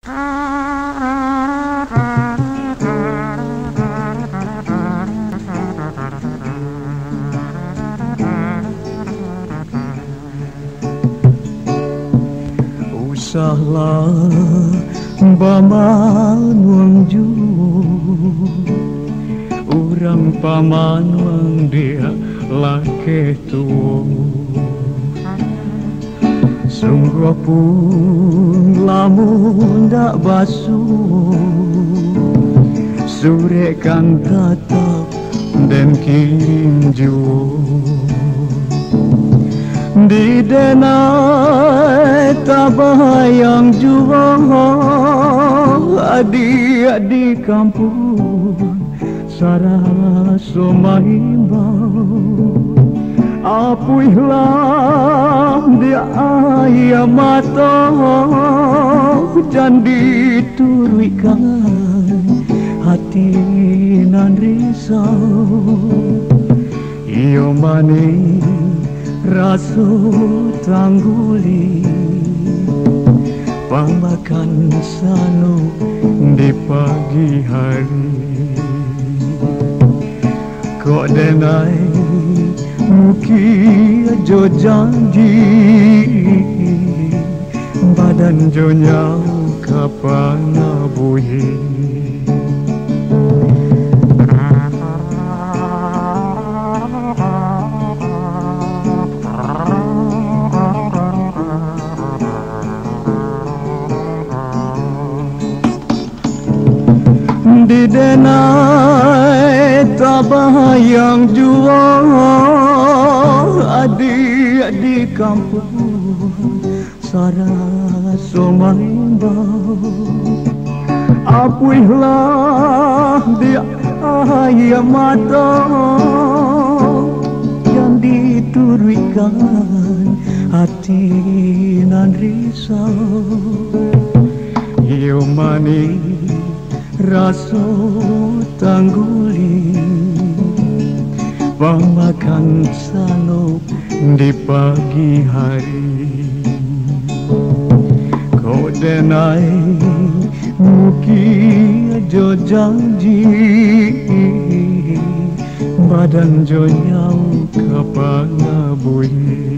Usahlah bamanuang ju urang pamanuang dia laki tuo sungguh pun lamun dak basuh sore kan tatap dan kirim juo di denai tabayang jua adik-adik kampung saraso mahimbau apuihlah dia ayam mata jandi turuikan hati nan risau iyo manis rasa tangguli pamakan sano di pagi hari kok denai muki jo janji badan jo nyau kapan abuhi di denai tabayang jua adik-adik kampung saraso mahimbau apuihlah dia ayam mata yang dituruikan hati nan risau iyo manis rasa tangguli pamakan sano di pagi hari kau denai muki jo janji badan jo nyau kapan abuhi